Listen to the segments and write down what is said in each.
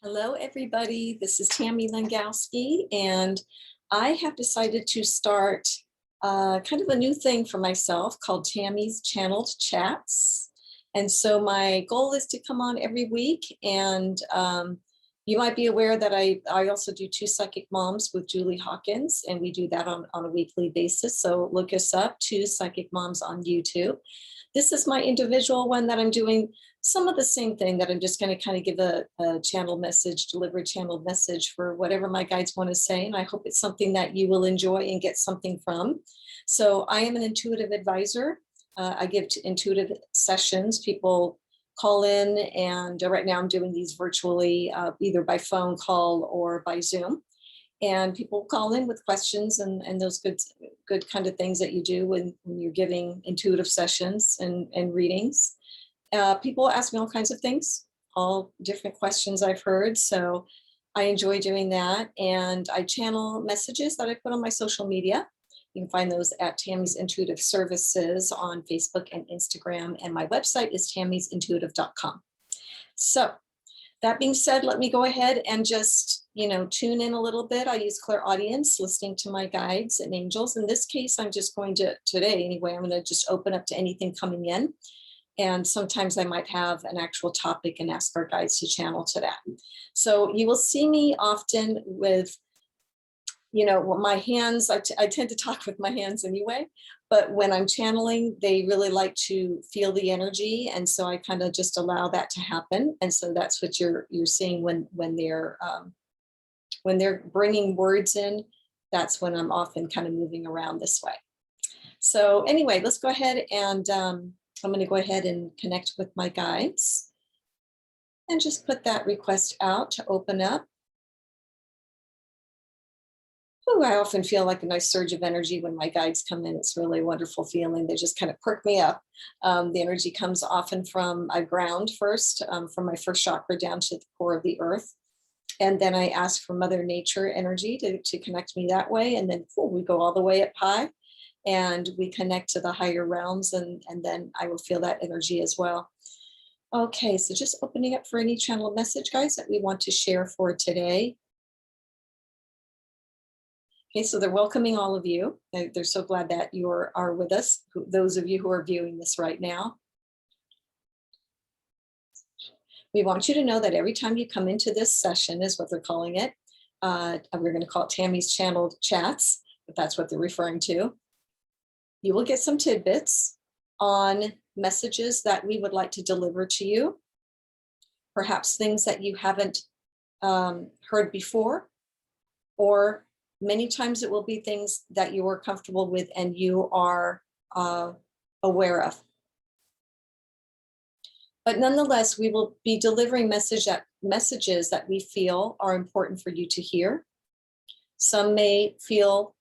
Hello, everybody. This is Tammy Langowski, and I have decided to start kind of a new thing for myself called Tammy's Channeled Chats. And so my goal is to come on every week, and you might be aware that I also do Two Psychic Moms with Julie Hawkins, and we do that on a weekly basis. So look us up, Two Psychic Moms on YouTube. This is my individual one that I'm doing some of the same thing, that I'm just going to kind of give a channel message, deliver a channel message for whatever my guides want to say. And I hope it's something that you will enjoy and get something from. So I am an intuitive advisor. I give intuitive sessions. People call in, and right now I'm doing these virtually, either by phone call or by Zoom. And people call in with questions and those good kind of things that you do when you're giving intuitive sessions and readings. People ask me all kinds of things, all different questions I've heard. So I enjoy doing that. And I channel messages that I put on my social media. You can find those at Tammy's Intuitive Services on Facebook and Instagram. And my website is tammy'sintuitive.com. So that being said, let me go ahead and just, tune in a little bit. I use Clairaudience, listening to my guides and angels. In this case, I'm just going to, today anyway, I'm going to just open up to anything coming in. And sometimes I might have an actual topic and ask our guides to channel to that. So you will see me often with, my hands, I tend to talk with my hands anyway, but when I'm channeling, they really like to feel the energy. And so I kind of just allow that to happen. And so that's what you're seeing when they're bringing words in. That's when I'm often kind of moving around this way. So anyway, let's go ahead and I'm going to go ahead and connect with my guides and just put that request out to open up. Ooh, I often feel like a nice surge of energy when my guides come in. It's really a wonderful feeling. They just kind of perk me up. The energy comes often from I ground first, from my first chakra down to the core of the earth. And then I ask for Mother Nature energy to connect me that way. And then we go all the way up high. And we connect to the higher realms, and then I will feel that energy as well. Okay, so just opening up for any channel message, guys, that we want to share for today. Okay, so they're welcoming all of you. They're so glad that you are with us, those of you who are viewing this right now. We want you to know that every time you come into this session, is what they're calling it. We're going to call it Tammy's Channeled Chats, if that's what they're referring to. You will get some tidbits on messages that we would like to deliver to you, perhaps things that you haven't heard before, or many times it will be things that you are comfortable with and you are aware of. But nonetheless, we will be delivering messages that we feel are important for you to hear. Some may feel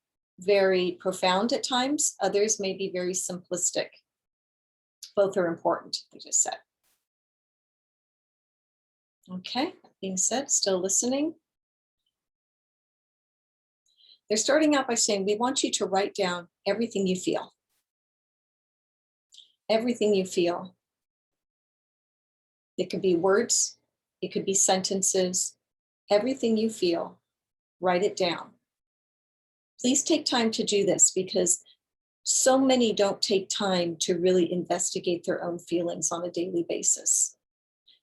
very profound at times. Others may be very simplistic. Both are important, they just said. Okay, that being said, still listening. They're starting out by saying, we want you to write down everything you feel. Everything you feel. It could be words, it could be sentences. Everything you feel, write it down. Please take time to do this, because so many don't take time to really investigate their own feelings on a daily basis.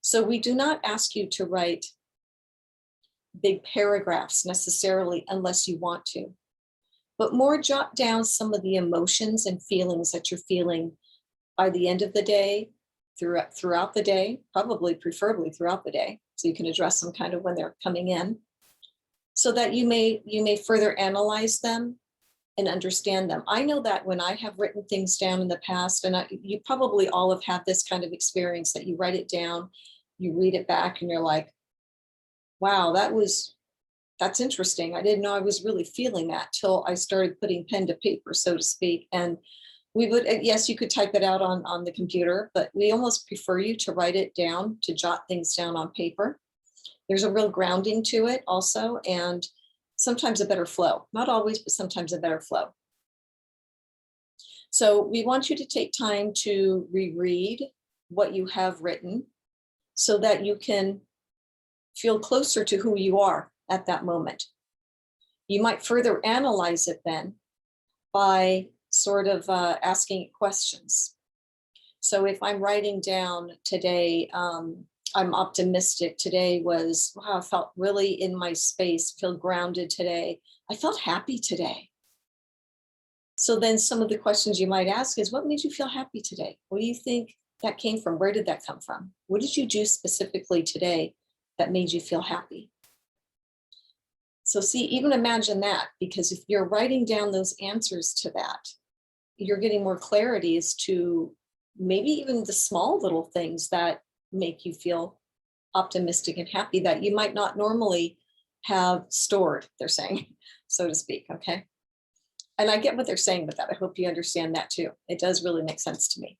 So we do not ask you to write big paragraphs necessarily unless you want to, but more jot down some of the emotions and feelings that you're feeling by the end of the day, throughout the day, preferably throughout the day, so you can address them kind of when they're coming in, so that you may further analyze them and understand them. I know that when I have written things down in the past, and you probably all have had this kind of experience, that you write it down, you read it back, and you're like, wow, that's interesting. I didn't know I was really feeling that till I started putting pen to paper, so to speak. And we would, yes, you could type it out on the computer, but we almost prefer you to write it down, to jot things down on paper. There's a real grounding to it also, and sometimes a better flow. Not always, but sometimes a better flow. So we want you to take time to reread what you have written so that you can feel closer to who you are at that moment. You might further analyze it then by sort of asking it questions. So if I'm writing down today, I'm optimistic. Today was, wow, I felt really in my space, feel grounded today. I felt happy today. So then some of the questions you might ask is, what made you feel happy today? What do you think that came from? Where did that come from? What did you do specifically today that made you feel happy? So see, even imagine that, because if you're writing down those answers to that, you're getting more clarity as to maybe even the small little things that make you feel optimistic and happy that you might not normally have stored, they're saying, so to speak, okay? And I get what they're saying with that. I hope you understand that too. It does really make sense to me.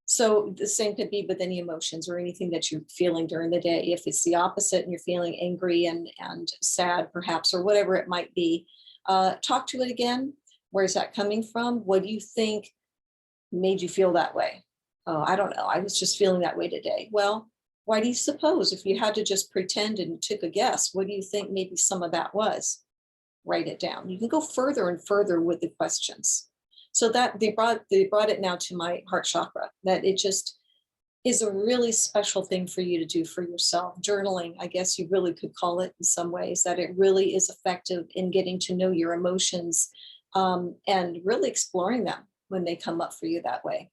So the same could be with any emotions or anything that you're feeling during the day. If it's the opposite and you're feeling angry and sad perhaps, or whatever it might be, talk to it again. Where's that coming from? What do you think made you feel that way? Oh, I don't know. I was just feeling that way today. Well, why do you suppose, if you had to just pretend and took a guess, what do you think maybe some of that was? Write it down. You can go further and further with the questions. So that they brought it now to my heart chakra, that it just is a really special thing for you to do for yourself. Journaling, I guess you really could call it in some ways, that it really is effective in getting to know your emotions and really exploring them when they come up for you that way.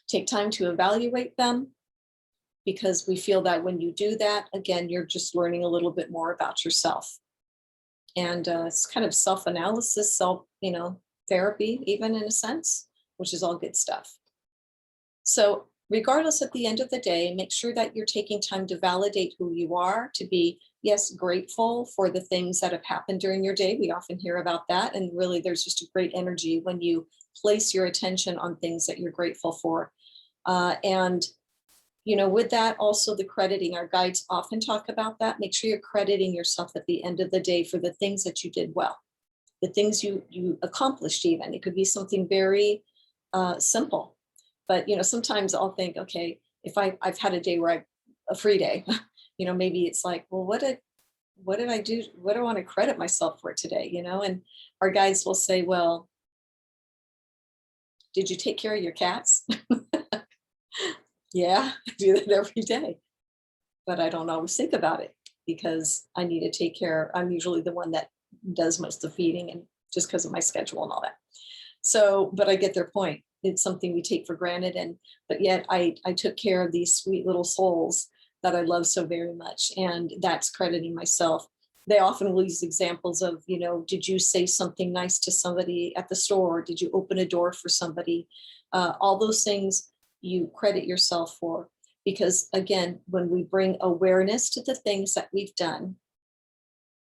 Take time to evaluate them, because we feel that when you do that, again, you're just learning a little bit more about yourself. And it's kind of self-analysis, therapy, even in a sense, which is all good stuff. So regardless, at the end of the day, make sure that you're taking time to validate who you are, to be, yes, grateful for the things that have happened during your day. We often hear about that. And really, there's just a great energy when you place your attention on things that you're grateful for. With that, also the crediting, our guides often talk about that. Make sure you're crediting yourself at the end of the day for the things that you did well, the things you accomplished even. It could be something very simple. But, sometimes I'll think, okay, if I've had a day where a free day, maybe it's like, well, what did I do? What do I want to credit myself for today? And our guides will say, well, did you take care of your cats? Yeah, I do that every day, but I don't always think about it because I need to take care. I'm usually the one that does most of the feeding, and just because of my schedule and all that. So, but I get their point. It's something we take for granted, but yet I took care of these sweet little souls that I love so very much, and that's crediting myself. They often will use examples of, did you say something nice to somebody at the store? Did you open a door for somebody? All those things you credit yourself for, because again, when we bring awareness to the things that we've done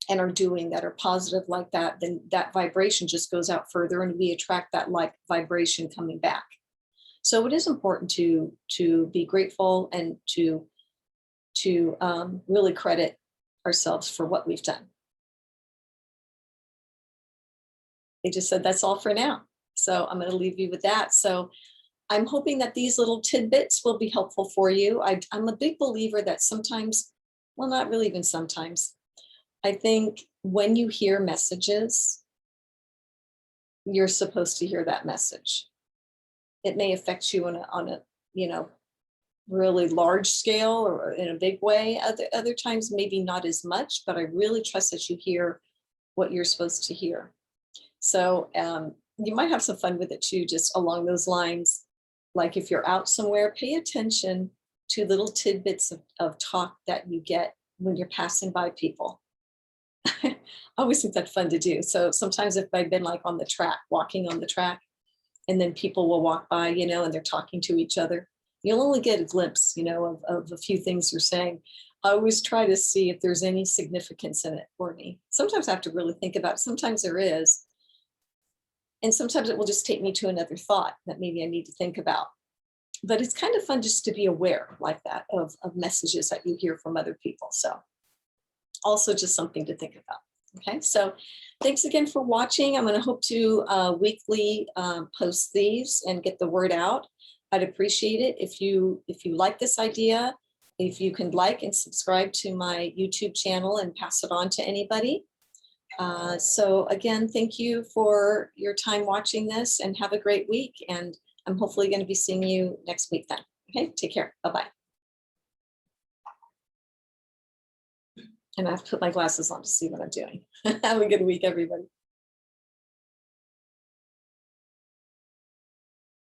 and are doing that are positive like that, then that vibration just goes out further and we attract that like vibration coming back. So it is important to be grateful and to really credit ourselves for what we've done. They just said that's all for now. So I'm going to leave you with that. So I'm hoping that these little tidbits will be helpful for you. I'm a big believer that sometimes, well, not really even sometimes, I think when you hear messages, you're supposed to hear that message. It may affect you on a really large scale or in a big way. Other times, maybe not as much, but I really trust that you hear what you're supposed to hear. So you might have some fun with it too, just along those lines. Like if you're out somewhere, pay attention to little tidbits of talk that you get when you're passing by people. I always think that's fun to do. So sometimes if I've been like on the track, walking on the track, and then people will walk by, and they're talking to each other, you'll only get a glimpse, of a few things you're saying. I always try to see if there's any significance in it for me. Sometimes I have to really think about it. Sometimes there is. And sometimes it will just take me to another thought that maybe I need to think about. But it's kind of fun just to be aware like that of messages that you hear from other people. So also just something to think about. Okay, so thanks again for watching. I'm going to hope to weekly post these and get the word out. I'd appreciate it if you like this idea. if you can like and subscribe to my YouTube channel and pass it on to anybody. So again, thank you for your time watching this, and have a great week. And I'm hopefully going to be seeing you next week then. Okay, take care. Bye-bye. And I have to put my glasses on to see what I'm doing. Have a good week, everybody.